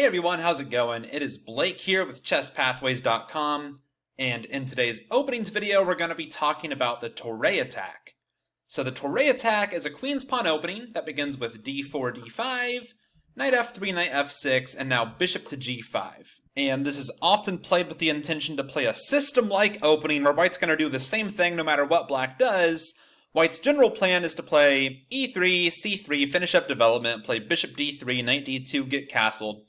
everyone, how's it going? It is Blake here with ChessPathways.com, and in today's openings video we're going to be talking about the Torre Attack. So the Torre Attack is a queen's pawn opening that begins with d4, d5, knight f3, knight f6, and now bishop to g5. And this is often played with the intention to play a system-like opening where white's going to do the same thing no matter what black does. White's general plan is to play e3, c3, finish up development, play bishop d3, knight d2, get castled,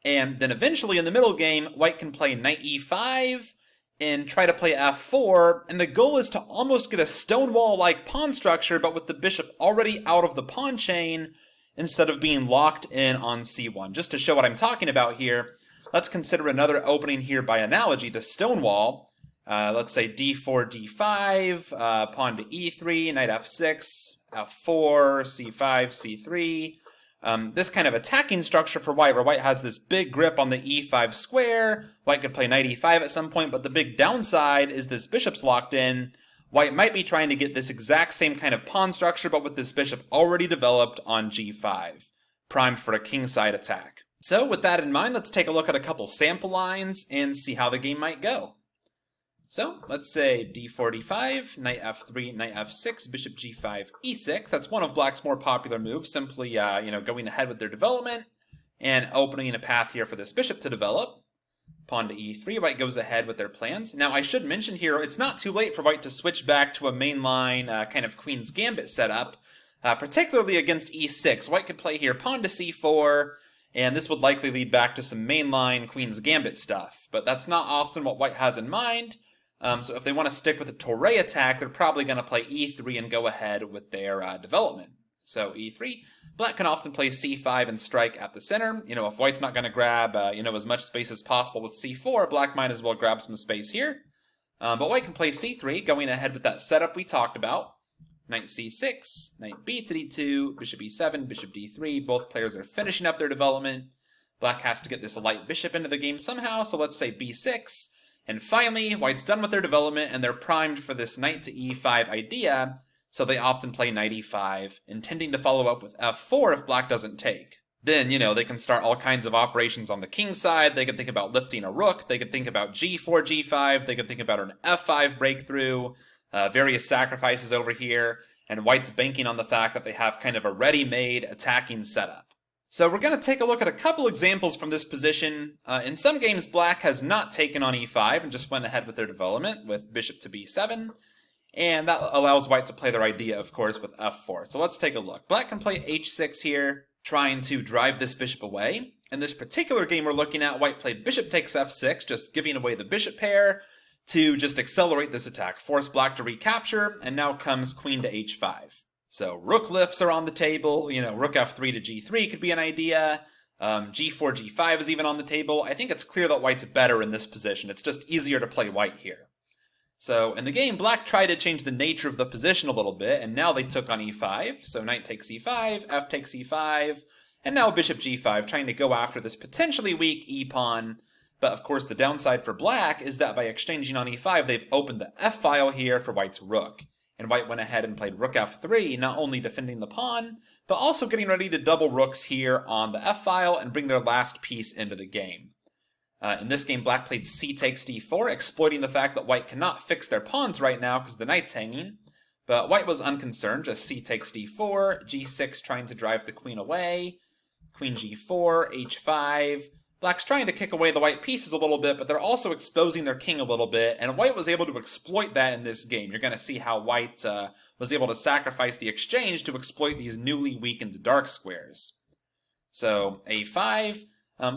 and then eventually in the middle game, white can play knight e5 and try to play f4, and the goal is to almost get a stonewall-like pawn structure, but with the bishop already out of the pawn chain instead of being locked in on c1. Just to show what I'm talking about here, let's consider another opening here by analogy, the stonewall. Let's say d4, d5, pawn to e3, knight f6, f4, c5, c3. This kind of attacking structure for white, where white has this big grip on the e5 square. White could play knight e5 at some point, but the big downside is this bishop's locked in. White might be trying to get this exact same kind of pawn structure, but with this bishop already developed on g5, primed for a kingside attack. So with that in mind, let's take a look at a couple sample lines and see how the game might go. So let's say d4, d5, knight f3, knight f6, bishop g5, e6. That's one of black's more popular moves, simply going ahead with their development and opening a path here for this bishop to develop. Pawn to e3, white goes ahead with their plans. Now I should mention here, it's not too late for white to switch back to a mainline kind of queen's gambit setup, particularly against e6. White could play here pawn to c4, and this would likely lead back to some mainline queen's gambit stuff, but that's not often what white has in mind. So if they want to stick with the Torre attack, they're probably going to play e3 and go ahead with their development. So e3, black can often play c5 and strike at the center. If white's not going to grab, as much space as possible with c4, black might as well grab some space here. But white can play c3, going ahead with that setup we talked about. Knight c6, knight b to d2, bishop e7, bishop d3. Both players are finishing up their development. Black has to get this light bishop into the game somehow, so let's say b6. And finally, white's done with their development, and they're primed for this knight to e5 idea, so they often play knight e5, intending to follow up with f4 if black doesn't take. Then, they can start all kinds of operations on the king side. They could think about lifting a rook. They could think about g4, g5. They could think about an f5 breakthrough, various sacrifices over here, and white's banking on the fact that they have kind of a ready-made attacking setup. So we're going to take a look at a couple examples from this position. In some games, black has not taken on e5 and just went ahead with their development with bishop to b7. And that allows white to play their idea, of course, with f4. So let's take a look. Black can play h6 here, trying to drive this bishop away. In this particular game we're looking at, white played bishop takes f6, just giving away the bishop pair to just accelerate this attack, force black to recapture, and now comes queen to h5. So rook lifts are on the table, rook f3 to g3 could be an idea, g4, g5 is even on the table. I think it's clear that white's better in this position. It's just easier to play white here. So in the game, black tried to change the nature of the position a little bit, and now they took on e5. So knight takes e5, f takes e5, and now bishop g5, trying to go after this potentially weak e-pawn. But of course the downside for black is that by exchanging on e5, they've opened the f-file here for white's rook. And white went ahead and played rook f3, not only defending the pawn, but also getting ready to double rooks here on the f-file and bring their last piece into the game. In this game, black played c takes d4, exploiting the fact that white cannot fix their pawns right now because the knight's hanging. But white was unconcerned, just c takes d4, g6 trying to drive the queen away, queen g4, h5. Black's trying to kick away the white pieces a little bit, but they're also exposing their king a little bit, and white was able to exploit that in this game. You're going to see how white was able to sacrifice the exchange to exploit these newly weakened dark squares. So a5.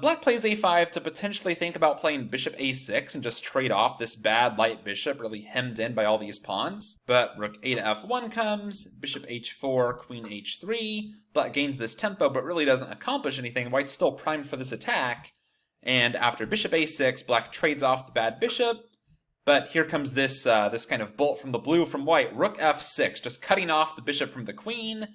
Black plays a5 to potentially think about playing bishop a6 and just trade off this bad light bishop really hemmed in by all these pawns. But rook a to f1 comes, bishop h4, queen h3. Black gains this tempo but really doesn't accomplish anything. White's still primed for this attack. And after bishop a6, black trades off the bad bishop. But here comes this kind of bolt from the blue from white. Rook f6, just cutting off the bishop from the queen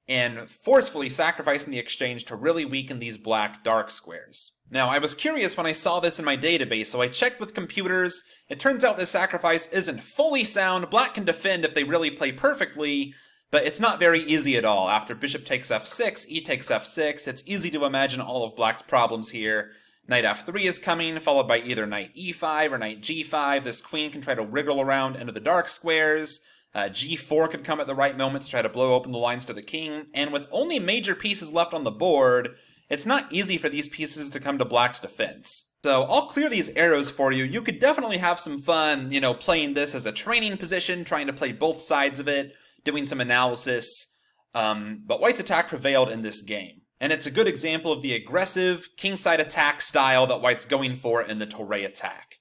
and forcefully sacrificing the exchange to really weaken these black dark squares. Now, I was curious when I saw this in my database, so I checked with computers. It turns out this sacrifice isn't fully sound. Black can defend if they really play perfectly, But it's not very easy at all. After bishop takes f6, e takes f6, it's easy to imagine all of black's problems here. Knight f3 is coming, followed by either knight e5 or knight g5. This queen can try to wriggle around into the dark squares. G4 could come at the right moment to try to blow open the lines to the king. And with only major pieces left on the board, it's not easy for these pieces to come to black's defense. So I'll clear these arrows for you. You could definitely have some fun, playing this as a training position, trying to play both sides of it, doing some analysis. But white's attack prevailed in this game. And it's a good example of the aggressive kingside attack style that white's going for in the Torre Attack.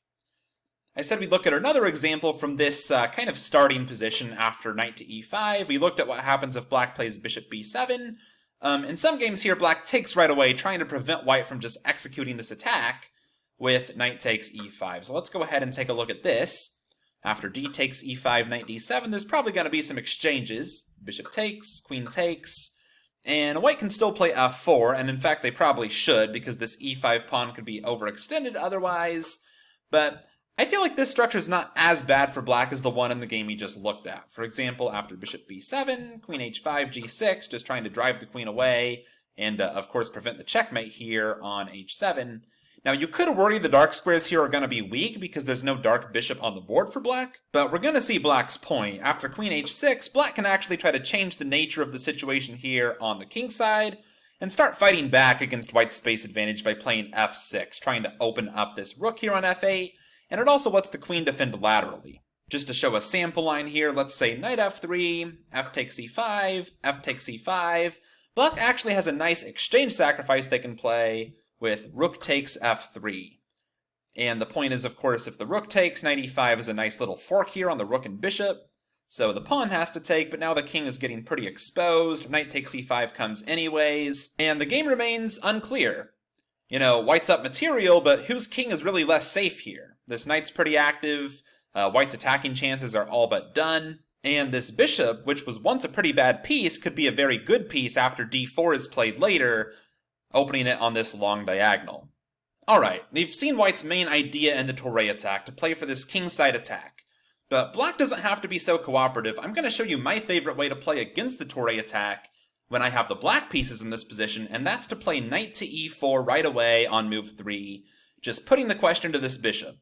I said we'd look at another example from this kind of starting position after knight to e5. We looked at what happens if black plays bishop b7. In some games here, black takes right away, trying to prevent white from just executing this attack with knight takes e5. So let's go ahead and take a look at this. After d takes e5, knight d7, there's probably going to be some exchanges. Bishop takes, queen takes, and white can still play f4, and in fact they probably should, because this e5 pawn could be overextended otherwise. But I feel like this structure is not as bad for black as the one in the game we just looked at. For example, after bishop b7, queen h5, g6, just trying to drive the queen away, and of course prevent the checkmate here on h7. Now, you could worry the dark squares here are going to be weak because there's no dark bishop on the board for black, but we're going to see black's point. After queen h6, black can actually try to change the nature of the situation here on the king side and start fighting back against white's space advantage by playing f6, trying to open up this rook here on f8, and it also lets the queen defend laterally. Just to show a sample line here, let's say knight f3, f takes e5, f takes e5. Black actually has a nice exchange sacrifice they can play with rook takes f3. And the point is, of course, if the rook takes, knight e5 is a nice little fork here on the rook and bishop. So the pawn has to take, but now the king is getting pretty exposed. Knight takes e5 comes anyways, and the game remains unclear. White's up material, but whose king is really less safe here? This knight's pretty active, white's attacking chances are all but done, and this bishop, which was once a pretty bad piece, could be a very good piece after d4 is played later, opening it on this long diagonal. Alright, we've seen white's main idea in the Toray attack to play for this kingside attack. But black doesn't have to be so cooperative. I'm going to show you my favorite way to play against the Toray attack when I have the black pieces in this position, and that's to play knight to e4 right away on move 3, just putting the question to this bishop.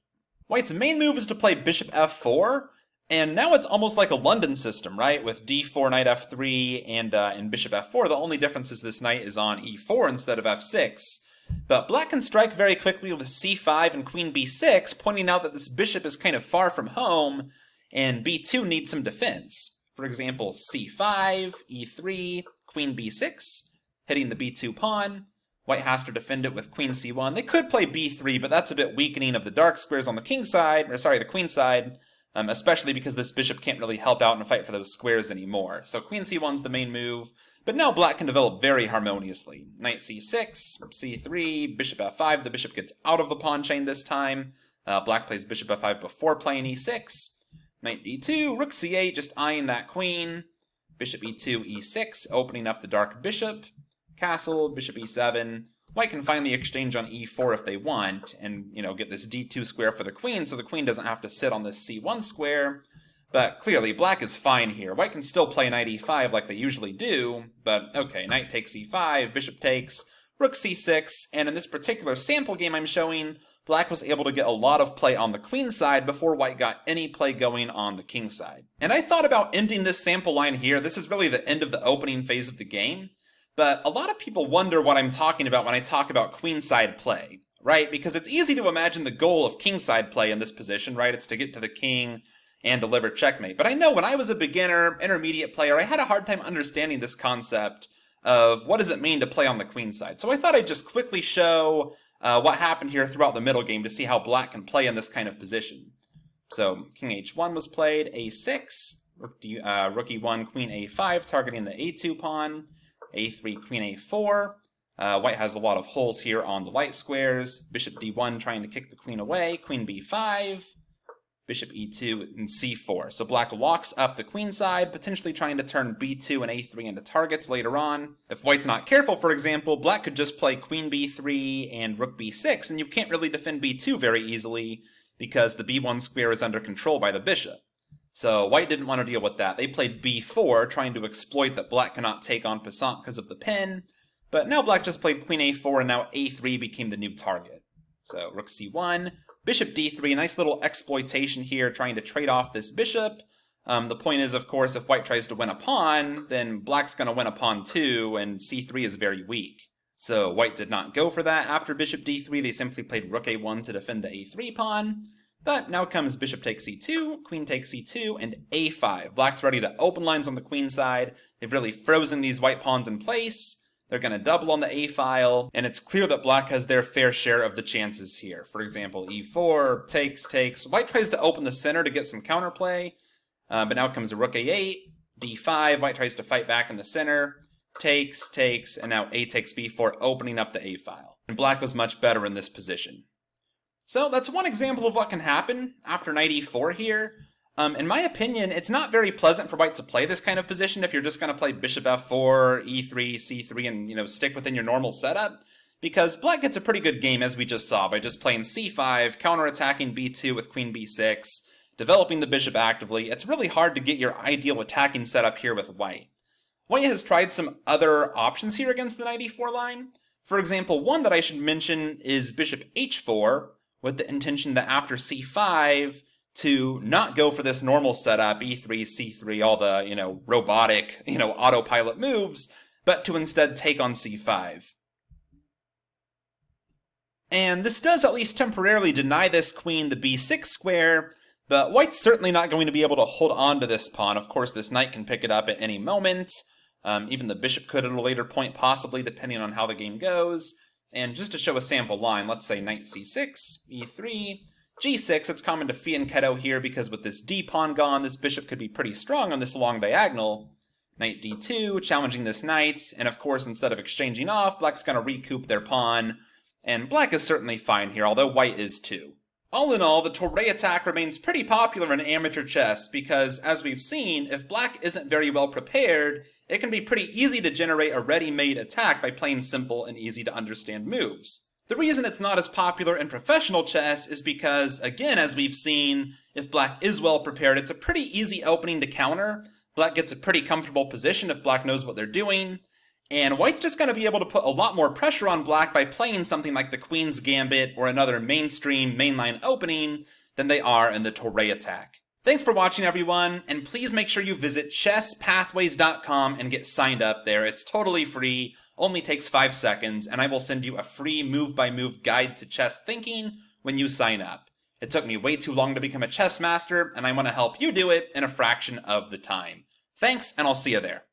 White's main move is to play bishop f4, and now it's almost like a London system, right? With d4, knight f3, and bishop f4. The only difference is this knight is on e4 instead of f6. But black can strike very quickly with c5 and queen b6, pointing out that this bishop is kind of far from home, and b2 needs some defense. For example, c5, e3, queen b6, hitting the b2 pawn. White has to defend it with queen c1. They could play b3, but that's a bit weakening of the dark squares on the the queen side. Especially because this bishop can't really help out and fight for those squares anymore. So queen c1's the main move, but now black can develop very harmoniously. Knight c6, c3, bishop f5, the bishop gets out of the pawn chain this time. Black plays bishop f5 before playing e6. Knight d2, rook c8, just eyeing that queen. Bishop e2, e6, opening up the dark bishop. Castle, bishop e7. White can finally exchange on e4 if they want, and, get this d2 square for the queen, so the queen doesn't have to sit on this c1 square. But clearly, black is fine here. White can still play knight e5 like they usually do, but okay, knight takes e5, bishop takes, rook c6, and in this particular sample game I'm showing, black was able to get a lot of play on the queen side before white got any play going on the king side. And I thought about ending this sample line here. This is really the end of the opening phase of the game. But a lot of people wonder what I'm talking about when I talk about queenside play, right? Because it's easy to imagine the goal of kingside play in this position, right? It's to get to the king and deliver checkmate. But I know when I was a beginner, intermediate player, I had a hard time understanding this concept of what does it mean to play on the queen side. So I thought I'd just quickly show what happened here throughout the middle game to see how black can play in this kind of position. So king h1 was played, a6, rook e1, queen a5, targeting the a2 pawn. a3, queen a4. White has a lot of holes here on the light squares. Bishop d1 trying to kick the queen away. Queen b5. Bishop e2 and c4. So black locks up the queen side, potentially trying to turn b2 and a3 into targets later on. If white's not careful, for example, black could just play queen b3 and rook b6, and you can't really defend b2 very easily because the b1 square is under control by the bishop. So white didn't want to deal with that. They played b4, trying to exploit that black cannot take on passant because of the pin. But now black just played queen a4, and now a3 became the new target. So rook c1, bishop d3, nice little exploitation here, trying to trade off this bishop. The point is, of course, if white tries to win a pawn, then black's going to win a pawn too, and c3 is very weak. So white did not go for that. After bishop d3, they simply played rook a1 to defend the a3 pawn. But now comes bishop takes c2, queen takes c2, and a5. Black's ready to open lines on the queen side. They've really frozen these white pawns in place. They're going to double on the a file, and it's clear that black has their fair share of the chances here. For example, e4, takes. White tries to open the center to get some counterplay, but now comes rook a8, d5. White tries to fight back in the center. Takes, and now a takes b4, opening up the a file. And black was much better in this position. So that's one example of what can happen after knight e4 here. In my opinion, it's not very pleasant for white to play this kind of position if you're just going to play bishop f4, e3, c3, and stick within your normal setup, because black gets a pretty good game, as we just saw, by just playing c5, counterattacking b2 with queen b6, developing the bishop actively. It's really hard to get your ideal attacking setup here with white. White has tried some other options here against the knight e4 line. For example, one that I should mention is bishop h4, with the intention that after c5, to not go for this normal setup, e3, c3, all the, robotic, autopilot moves, but to instead take on c5. And this does at least temporarily deny this queen the b6 square, but white's certainly not going to be able to hold on to this pawn. Of course, this knight can pick it up at any moment. Even the bishop could at a later point, possibly, depending on how the game goes. And just to show a sample line, let's say knight c6, e3, g6. It's common to fianchetto here because with this d-pawn gone, this bishop could be pretty strong on this long diagonal. Knight d2, challenging this knight, and of course, instead of exchanging off, black's going to recoup their pawn. And black is certainly fine here, although white is too. All in all, the Toray attack remains pretty popular in amateur chess because, as we've seen, if black isn't very well prepared, it can be pretty easy to generate a ready-made attack by playing simple and easy-to-understand moves. The reason it's not as popular in professional chess is because, again, as we've seen, if black is well prepared, it's a pretty easy opening to counter. Black gets a pretty comfortable position if black knows what they're doing. And white's just going to be able to put a lot more pressure on black by playing something like the Queen's Gambit or another mainstream mainline opening than they are in the Torre attack. Thanks for watching, everyone, and please make sure you visit chesspathways.com and get signed up there. It's totally free, only takes 5 seconds, and I will send you a free move-by-move guide to chess thinking when you sign up. It took me way too long to become a chess master, and I want to help you do it in a fraction of the time. Thanks, and I'll see you there.